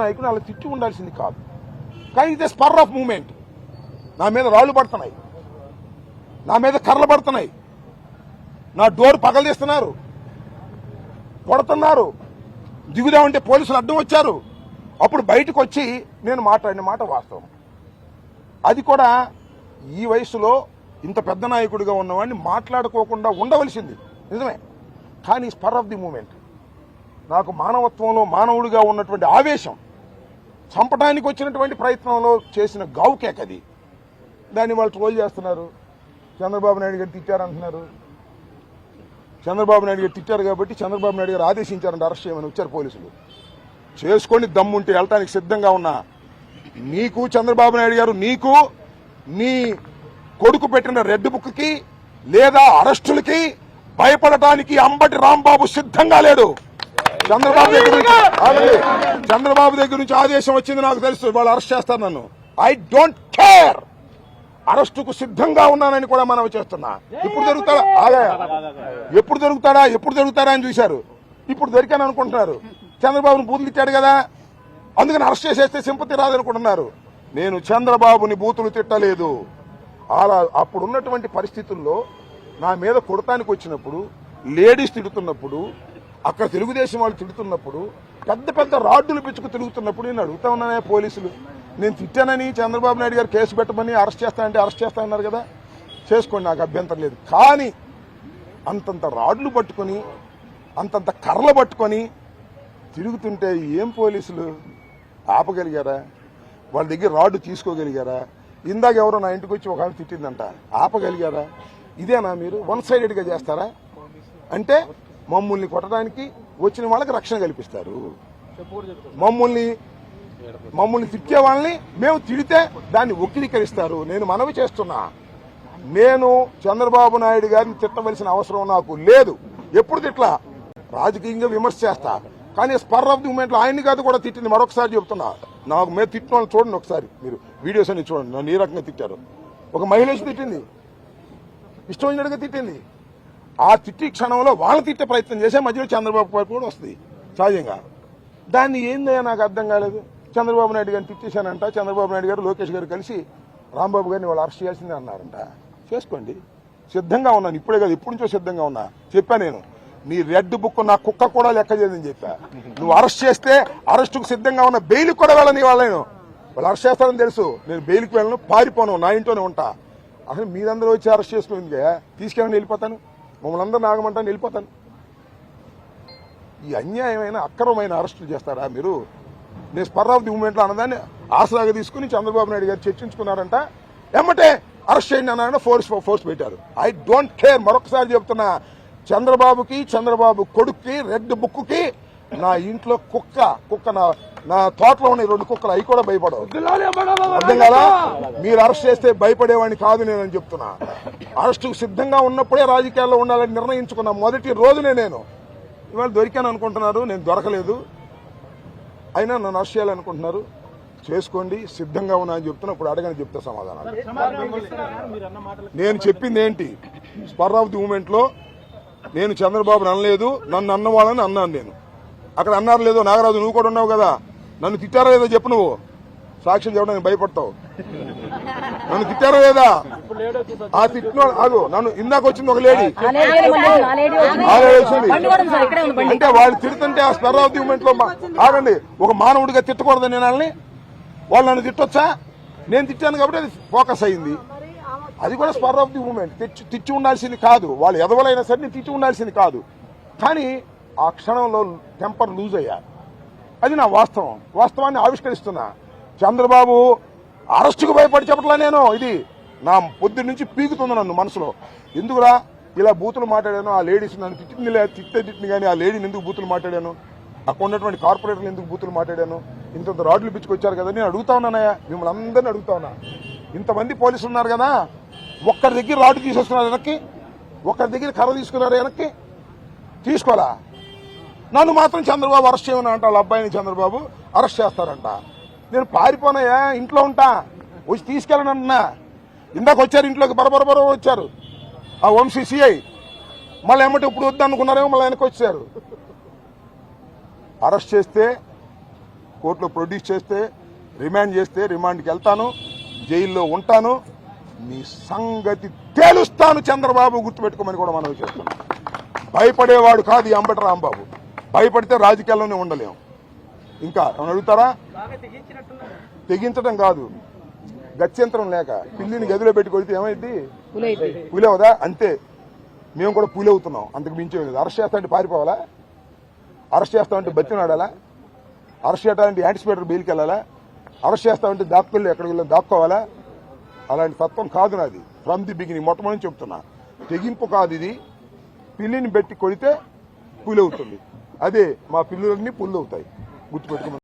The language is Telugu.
నాయకుడు అలా తిట్టి ఉండాల్సింది కాదు. కానీ ఇదే స్పర్ ఆఫ్ మూమెంట్. నా మీద రాళ్లు పడుతున్నాయి, నా మీద కర్రలు పడుతున్నాయి, నా డోర్ పగలదీస్తున్నారు, కొడుతున్నారు, దిగుదామంటే పోలీసులు అడ్డం వచ్చారు. అప్పుడు బయటకు వచ్చి నేను మాట్లాడిన మాట వాస్తవం. అది కూడా ఈ వయసులో ఇంత పెద్ద నాయకుడిగా ఉన్నవాడిని మాట్లాడుకోకుండా ఉండవలసింది నిజమే. కానీ స్పర్ ఆఫ్ ది మూమెంట్, నాకు మానవత్వంలో మానవుడిగా ఉన్నటువంటి ఆవేశం, చంపడానికి వచ్చినటువంటి ప్రయత్నంలో చేసిన గావుకేక్ అది. దాన్ని వాళ్ళు ట్రోల్ చేస్తున్నారు. చంద్రబాబు నాయుడు గారు తిట్టారంటున్నారు. చంద్రబాబు నాయుడు గారు తిట్టారు కాబట్టి చంద్రబాబు నాయుడు గారు ఆదేశించారంటే అరెస్ట్ చేయమని వచ్చారు పోలీసులు. చేసుకొని దమ్ముంటే వెళ్ళటానికి సిద్ధంగా ఉన్నా. నీకు చంద్రబాబు నాయుడు గారు, నీకు నీ కొడుకు పెట్టిన రెడ్ బుక్కి లేదా అరెస్టులకి భయపడటానికి అంబటి రాంబాబు సిద్ధంగా లేడు. చంద్రబాబు దగ్గర నుంచి ఆదేశం వచ్చింది నాకు తెలుసు, వాళ్ళు అరెస్ట్ చేస్తారు నన్ను. I don't care. అరెస్టుకు సిద్ధంగా ఉన్నానని కూడా మనవి చేస్తున్నా. ఇప్పుడు దొరుకుతాడా అని చూశారు. ఇప్పుడు దొరికాను అనుకుంటున్నారు. చంద్రబాబుని బూతులు తిట్టాడు కదా, అందుకని అరెస్ట్ చేసేస్తే సింపతి రాదనుకుంటున్నారు. నేను చంద్రబాబుని బూతులు తిట్టలేదు. అలా అప్పుడున్నటువంటి పరిస్థితుల్లో నా మీద కొడతానికి వచ్చినప్పుడు, లేడీస్ తిడుతున్నప్పుడు, అక్కడ తెలుగుదేశం వాళ్ళు తిడుతున్నప్పుడు, పెద్ద పెద్ద రాడ్డులు పిచ్చుకు తిరుగుతున్నప్పుడు నేను అడుగుతా ఉన్నానే పోలీసులు, నేను తిట్టానని చంద్రబాబు నాయుడు గారు కేసు పెట్టమని అరెస్ట్ చేస్తానంటే అరెస్ట్ చేస్తానన్నారు కదా, చేసుకోండి, నాకు అభ్యంతరం లేదు. కానీ అంతంత రాడ్లు పట్టుకొని, అంతంత కర్రలు పట్టుకొని తిరుగుతుంటే ఏం పోలీసులు ఆపగలిగారా? వాళ్ళ దగ్గర రాడ్డు తీసుకోగలిగారా? ఇందాక ఎవరో నా ఇంటికి వచ్చి ఒక ఆమె తిట్టిందంట, ఆపగలిగారా? ఇదేనా మీరు వన్ సైడెడ్గా చేస్తారా? అంటే మమ్మల్ని కొట్టడానికి వచ్చిన వాళ్ళకి రక్షణ కల్పిస్తారు, మమ్మల్ని తిట్టే వాళ్ళని మేము తిడితే దాన్ని వక్రీకరిస్తారు. నేను మనవి చేస్తున్నా, నేను చంద్రబాబు నాయుడు గారిని తిట్టవలసిన అవసరం నాకు లేదు. ఎప్పుడు తిట్లా, రాజకీయంగా విమర్శ చేస్తా. కానీ స్పర్ ఆఫ్ ది మూమెంట్లో ఆయన్ని కాదు కూడా తిట్టింది. మరొకసారి చెప్తున్నా, నాకు మీద తిట్టిన వాళ్ళని చూడండి ఒకసారి, మీరు వీడియోస్ అన్ని చూడండి. నన్ను ఏ రకంగా తిట్టారు. ఒక మహిళ తిట్టింది, ఇష్టం వచ్చినట్టుగా తిట్టింది. ఆ తిట్టి క్షణంలో వాళ్ళని తిట్టే ప్రయత్నం చేసే మధ్యలో చంద్రబాబు గారు కూడా వస్తుంది సహజంగా. దాన్ని ఏందయ్యా నాకు అర్థం కాలేదు. చంద్రబాబు నాయుడు గారిని తిట్టేశానంట. చంద్రబాబు నాయుడు గారు లోకేష్ గారు కలిసి రాంబాబు గారిని వాళ్ళు అరెస్ట్ చేయాల్సిందే అన్నారంట. చేసుకోండి, సిద్ధంగా ఉన్నాను. ఇప్పుడే కాదు, ఎప్పటి నుంచో సిద్ధంగా ఉన్నా. చెప్పా నేను, నీ రెడ్ బుక్ నా కుక్క కూడా లెక్క చేయదని చెప్పా. నువ్వు అరెస్ట్ చేస్తే అరెస్టుకు సిద్ధంగా ఉన్న, బెయిల్కి కూడా వెళ్ళని వాళ్ళను. వాళ్ళు అరెస్ట్ చేస్తారని తెలుసు. నేను బెయిల్కి వెళ్ళను, పారిపోను, నా ఇంట్లోనే ఉంటా. అసలు మీరందరూ వచ్చి అరెస్ట్ చేసుకుంది, తీసుకెళ్ళని వెళ్ళిపోతాను, మమ్మల్ని అందరూ నాగమంటాను, వెళ్ళిపోతాను. ఈ అన్యాయమైన అక్రమమైన అరెస్టులు చేస్తారా మీరు? నేను స్పర్ ఆఫ్ ది మూమెంట్లో అన్నదాన్ని ఆసరాగా తీసుకుని చంద్రబాబు నాయుడు గారు చర్చించుకున్నారంట. ఎమ్మటే అరెస్ట్ చేయండి అన్నారంటే ఫోర్స్ పెట్టారు. I don't care. మరొకసారి చెప్తున్నా, చంద్రబాబుకి, చంద్రబాబు కొడుక్కి, రెడ్ బుక్కి, నా ఇంట్లో కుక్క నా తోటలో ఉన్న 2 కుక్కలు, అవి కూడా భయపడవు. అర్థం కదా? మీరు అరెస్ట్ చేస్తే భయపడేవాడిని కాదు నేనని చెప్తున్నా. అరెస్టుకు సిద్ధంగా ఉన్నప్పుడే రాజకీయాల్లో ఉండాలని నిర్ణయించుకున్న మొదటి రోజునే నేను. ఇవాళ దొరికాను అనుకుంటున్నారు, నేను దొరకలేదు. అయినా నన్ను అరెస్ట్ చేయాలనుకుంటున్నారు, చేసుకోండి, సిద్ధంగా ఉన్నా అని చెప్తున్నా. ఇప్పుడు అడగని చెప్తా సమాధానం. నేను చెప్పింది ఏంటి? స్పర్ ఆఫ్ ది మూమెంట్లో నేను చంద్రబాబుని అనలేదు, నన్ను అన్నవాళ్ళని అన్నాను నేను. అక్కడ అన్నారు లేదో, నాగరాజు నువ్వు కూడా ఉన్నావు కదా, నన్ను తిట్టారో లేదో చెప్పు. నువ్వు సాక్ష్యం చెప్పడానికి భయపడతావు. నన్ను తిట్టారో లేదా? ఆ తిట్టిన ఆగు, నన్ను ఇందాక వచ్చింది ఒక లేడీ వచ్చింది అంటే వాళ్ళు తిడుతుంటే ఆ స్పర్ ఆఫ్ ది మూమెంట్ లో ఆగండి, ఒక మానవుడిగా తిట్టకూడదు నేను వాళ్ళని. వాళ్ళు నన్ను తిట్టొచ్చా? నేను తిట్టాను కాబట్టి అది ఫోకస్ అయింది. అది కూడా స్పర్ ఆఫ్ ది మూమెంట్. తిట్టి ఉండాల్సింది కాదు, వాళ్ళు ఎదవలైనా సరే నేను తిట్టి ఉండాల్సింది కాదు. కానీ ఆ క్షణంలో టెంపర్ లూజ్ అయ్యా. అది నా వాస్తవాన్ని ఆవిష్కరిస్తున్నా. చంద్రబాబు అరెస్టుకు భయపడి చెప్పట్లా నేను. ఇది నా పొద్దు నుంచి పీకుతుంది నన్ను మనసులో. ఎందుకురా ఇలా బూతులు మాట్లాడాను? ఆ లేడీస్ నన్ను తిట్టింది కానీ ఆ లేడీని ఎందుకు బూతులు మాట్లాడాను? అక్కడ ఉన్నటువంటి కార్పొరేటర్లు ఎందుకు బూతులు మాట్లాడాను? ఇంత రాడ్లు పిచ్చుకొచ్చారు కదా. నేను అడుగుతా ఉన్నానయ్యా, మిమ్మల్ని అందరినీ అడుగుతా ఉన్నా. ఇంతమంది పోలీసులు ఉన్నారు కదా, ఒక్కరి దగ్గర రాడ్డు తీసుకొస్తున్నారు వెనక్కి, ఒక్కరి దగ్గర కర్ర తీసుకున్నారు వెనక్కి, తీసుకోవాలా? నన్ను మాత్రం చంద్రబాబు అరెస్ట్ చేయమని అంట. వాళ్ళ అబ్బాయిని చంద్రబాబు అరెస్ట్ చేస్తారంట. నేను పారిపోనాయా, ఇంట్లో ఉంటా, వచ్చి తీసుకెళ్ళను అన్నా. ఇందాక వచ్చారు ఇంట్లోకి, బరబర వచ్చారు ఆ వంశీ సిఐ. మళ్ళీ ఏమంటే ఇప్పుడు వద్దు అనుకున్నారేమో, మళ్ళీ వెనక్కి వచ్చారు. అరెస్ట్ చేస్తే కోర్టులో ప్రొడ్యూస్ చేస్తే, రిమాండ్ చేస్తే రిమాండ్కి వెళ్తాను, జైల్లో ఉంటాను, నీ సంగతి తేలుస్తాను చంద్రబాబు, గుర్తుపెట్టుకోమని కూడా మనం చేస్తున్నాం. భయపడేవాడు కాదు ఈ అంబటి రాంబాబు. భయపడితే రాజకీయాల్లోనే ఉండలేం. ఇంకా ఏమైనా అడుగుతారా? తెగించడం కాదు, గత్యంతరం లేక పిల్లిని గదిలో పెట్టి కొడితే ఏమైంది? పూలేవదా? అంతే, మేము కూడా పూలవుతున్నాం. అంతకు మించి అరెస్ట్ చేస్తామంటే పారిపోవాలా? అరెస్ట్ చేస్తామంటే బతినాడాలా? అరెస్ట్ చేస్తామంటే యాంటిసిపేటర్ బెయిల్కి వెళ్ళాలా? అరెస్ట్ చేస్తామంటే దాక్కుల్లో ఎక్కడికి వెళ్ళి దాక్కోవాలా? అలాంటి తత్వం కాదు నాది. ఫ్రమ్ ది బిగినింగ్ మొట్టమొదటి చెప్తున్నా, తెగింపు కాదు ఇది. పిల్లిని పెట్టి కొడితే పూలవుతుంది, అదే మా పిల్లులన్నీ పుల్లవుతాయి, గుర్తుపెట్టుకున్నాం.